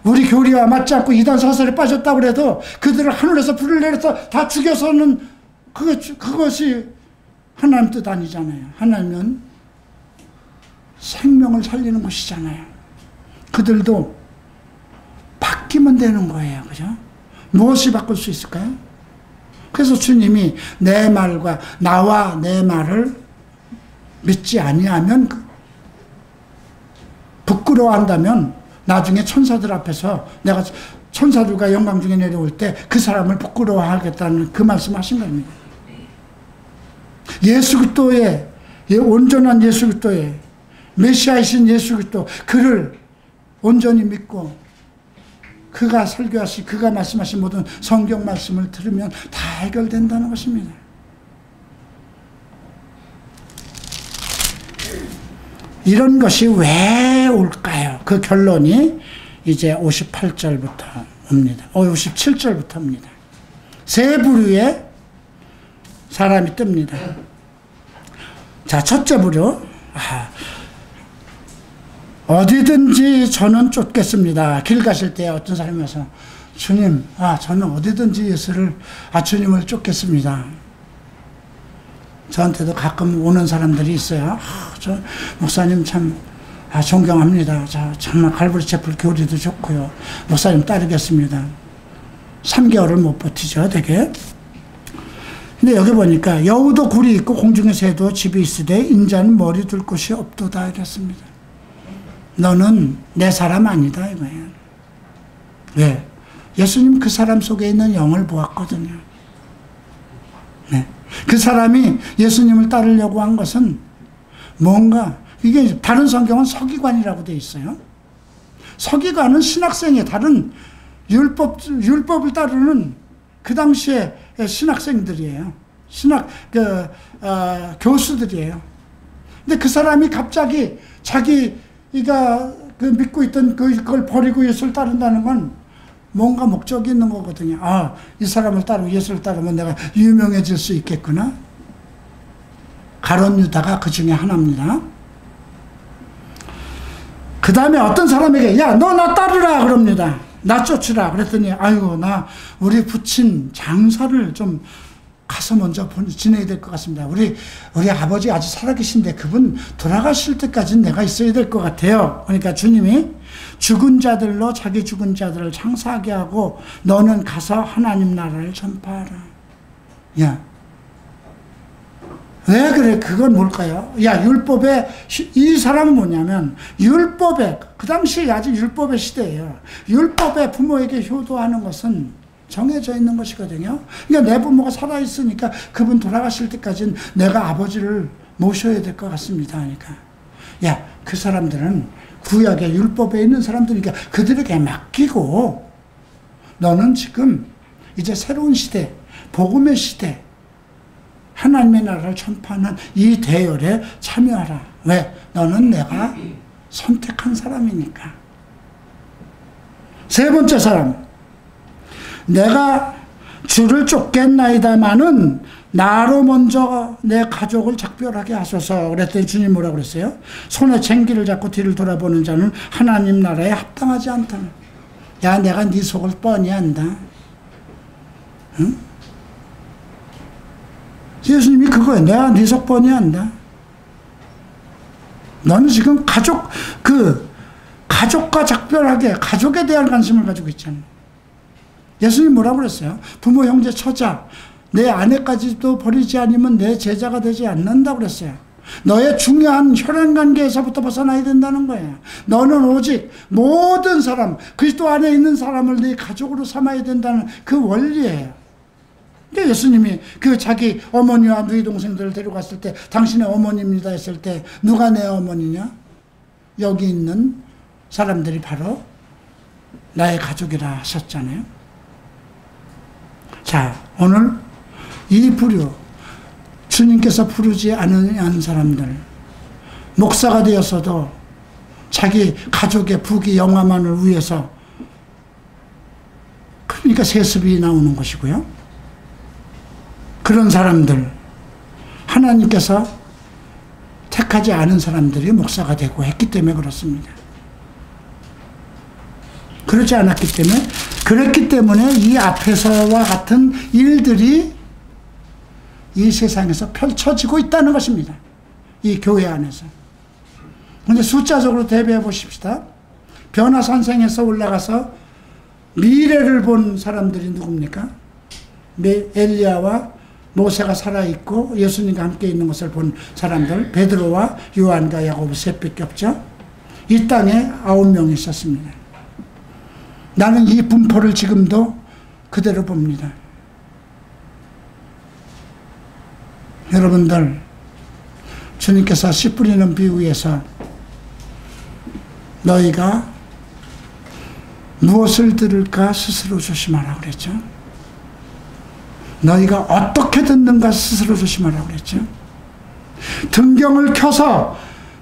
우리 교리와 맞지 않고 이단 사설에 빠졌다고 해도 그들을 하늘에서 불을 내려서 다 죽여서는 그것이 하나님 뜻 아니잖아요. 하나님은 생명을 살리는 것이잖아요. 그들도 바뀌면 되는 거예요. 그죠? 무엇이 바꿀 수 있을까요? 그래서 주님이 내 말과 나와 내 말을 믿지 아니하면, 부끄러워한다면 나중에 천사들 앞에서 내가 천사들과 영광 중에 내려올 때 그 사람을 부끄러워하겠다는 그 말씀하신 겁니다. 예수 그리스도의, 온전한 예수 그리스도의 메시아이신 예수 그리스도, 그를 온전히 믿고 그가 설교하신, 그가 말씀하신 모든 성경 말씀을 들으면 다 해결된다는 것입니다. 이런 것이 왜 올까요? 그 결론이 이제 58절부터 옵니다. 57절부터 옵니다. 세 부류의 사람이 뜹니다. 자, 첫째 부류. 어디든지 저는 쫓겠습니다. 길 가실 때 어떤 사람이 와서 주님, 저는 어디든지 주님을 쫓겠습니다. 저한테도 가끔 오는 사람들이 있어요. 저 목사님 참 존경합니다. 정말 갈보리 채플 교리도 좋고요. 목사님 따르겠습니다. 3개월을 못 버티죠, 되게. 근데 여기 보니까 여우도 굴이 있고 공중의 새도 집이 있으되 인자는 머리 둘 곳이 없도다 이랬습니다. 너는 내 사람 아니다 이거예요. 왜? 예수님 그 사람 속에 있는 영을 보았거든요. 네. 그 사람이 예수님을 따르려고 한 것은 뭔가, 이게 다른 성경은 서기관이라고 되어 있어요. 서기관은 신학생의 다른 율법을 따르는 그 당시에 신학생들이에요. 교수들이에요. 근데 그 사람이 갑자기 자기가 믿고 있던 그걸 버리고 예수를 따른다는 건 뭔가 목적이 있는 거거든요. 이 사람을 따르고 예수를 따르면 내가 유명해질 수 있겠구나. 가룟 유다가 그 중에 하나입니다. 그 다음에 어떤 사람에게 야, 너 나 따르라 그럽니다. 나 쫓으라 그랬더니 아이고, 나 우리 부친 장사를 좀 가서 먼저 지내야 될 것 같습니다. 우리 아버지 아직 살아계신데 그분 돌아가실 때까지는 내가 있어야 될 것 같아요. 그러니까 주님이 죽은 자들로 자기 죽은 자들을 장사하게 하고 너는 가서 하나님 나라를 전파하라. 야, 왜 그래? 그건 뭘까요? 야, 율법에, 이 사람은 뭐냐면 율법에, 그 당시에 아직 율법의 시대예요. 율법에 부모에게 효도하는 것은 정해져 있는 것이거든요. 그러니까 내 부모가 살아있으니까 그분 돌아가실 때까지는 내가 아버지를 모셔야 될 것 같습니다. 그러니까 야, 그 사람들은 구약의 율법에 있는 사람들이니까 그들에게 맡기고 너는 지금 이제 새로운 시대, 복음의 시대, 하나님의 나라를 전파하는 이 대열에 참여하라. 왜? 너는 내가 선택한 사람이니까. 세 번째 사람, 내가 주를 쫓겠나이다마는 나로 먼저 내 가족을 작별하게 하소서. 그랬더니 주님 뭐라고 그랬어요? 손에 쟁기를 잡고 뒤를 돌아보는 자는 하나님 나라에 합당하지 않다. 야, 내가 네 속을 뻔히 안다. 응? 예수님이 그거예요. 내가 네 속 뻔히 안다. 너는 지금 가족과 작별하게 가족에 대한 관심을 가지고 있잖아. 예수님 뭐라고 그랬어요? 부모, 형제, 처자, 내 아내까지도 버리지 않으면 내 제자가 되지 않는다고 그랬어요. 너의 중요한 혈연관계에서부터 벗어나야 된다는 거예요. 너는 오직 모든 사람, 그리스도 안에 있는 사람을 네 가족으로 삼아야 된다는 그 원리예요. 예수님이 그 자기 어머니와 누이 동생들을 데려갔을 때 당신의 어머니입니다 했을 때 누가 내 어머니냐? 여기 있는 사람들이 바로 나의 가족이라 하셨잖아요. 자, 오늘 이 부류, 주님께서 부르지 않은 사람들, 목사가 되었어도 자기 가족의 부귀 영화만을 위해서, 그러니까 세습이 나오는 것이고요. 그런 사람들, 하나님께서 택하지 않은 사람들이 목사가 되고 했기 때문에 그렇습니다. 그렇지 않았기 때문에, 그랬기 때문에 이 앞에서와 같은 일들이 이 세상에서 펼쳐지고 있다는 것입니다. 이 교회 안에서. 근데 숫자적으로 대비해 보십시다. 변화산생에서 올라가서 미래를 본 사람들이 누굽니까? 엘리야와 모세가 살아있고 예수님과 함께 있는 것을 본 사람들, 베드로와 요한과 야고보 셋밖에 없죠. 이 땅에 9명이 있었습니다. 나는 이 분포를 지금도 그대로 봅니다. 여러분들, 주님께서 씨 뿌리는 비유에서 너희가 무엇을 들을까 스스로 조심하라고 그랬죠. 너희가 어떻게 듣는가 스스로 조심하라고 그랬죠. 등경을 켜서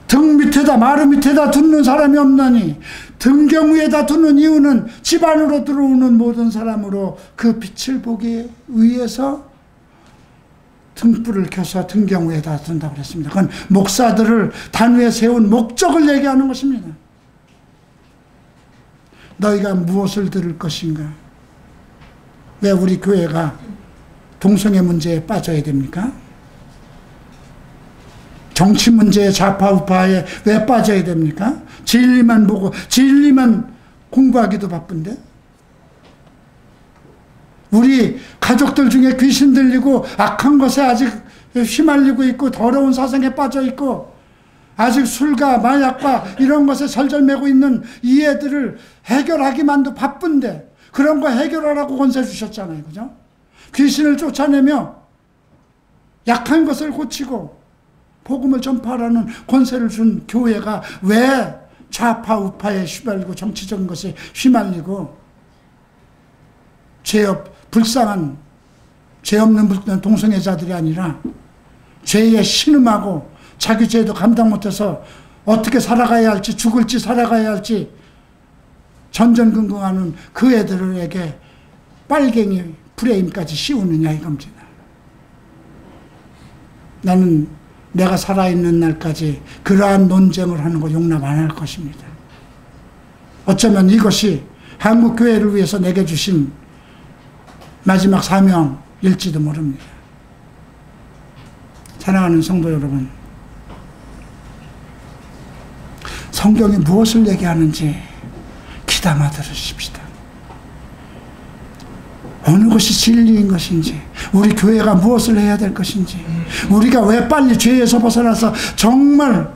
등 밑에다, 마루 밑에다 두는 사람이 없나니 등경 위에다 두는 이유는 집 안으로 들어오는 모든 사람으로 그 빛을 보기 위해서 등불을 켜서 등경 위에다 둔다고 그랬습니다. 그건 목사들을 단위에 세운 목적을 얘기하는 것입니다. 너희가 무엇을 들을 것인가? 왜 우리 교회가 동성애 문제에 빠져야 됩니까? 정치 문제에 좌파 우파에 왜 빠져야 됩니까? 진리만 보고 진리만 공부하기도 바쁜데, 우리 가족들 중에 귀신 들리고 악한 것에 아직 휘말리고 있고 더러운 사상에 빠져 있고 아직 술과 마약과 이런 것에 절절매고 있는 이 애들을 해결하기만도 바쁜데, 그런 거 해결하라고 권세 주셨잖아요. 그죠? 귀신을 쫓아내며 약한 것을 고치고 복음을 전파하라는 권세를 준 교회가 왜 좌파 우파에 휘말리고 정치적인 것에 휘말리고 불쌍한 죄 없는 동성애자들이 아니라 죄에 신음하고 자기 죄도 감당 못해서 어떻게 살아가야 할지, 죽을지 살아가야 할지 전전긍긍하는 그 애들에게 빨갱이 프레임까지 씌우느냐 이겁니다. 나는 내가 살아있는 날까지 그러한 논쟁을 하는 거 용납 안 할 것입니다. 어쩌면 이것이 한국교회를 위해서 내게 주신 마지막 사명일지도 모릅니다. 사랑하는 성도 여러분, 성경이 무엇을 얘기하는지 귀담아 들으십시다. 어느 것이 진리인 것인지, 우리 교회가 무엇을 해야 될 것인지, 우리가 왜 빨리 죄에서 벗어나서 정말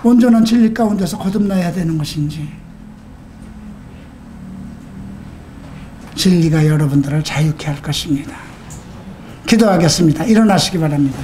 온전한 진리 가운데서 거듭나야 되는 것인지, 진리가 여러분들을 자유케 할 것입니다. 기도하겠습니다. 일어나시기 바랍니다.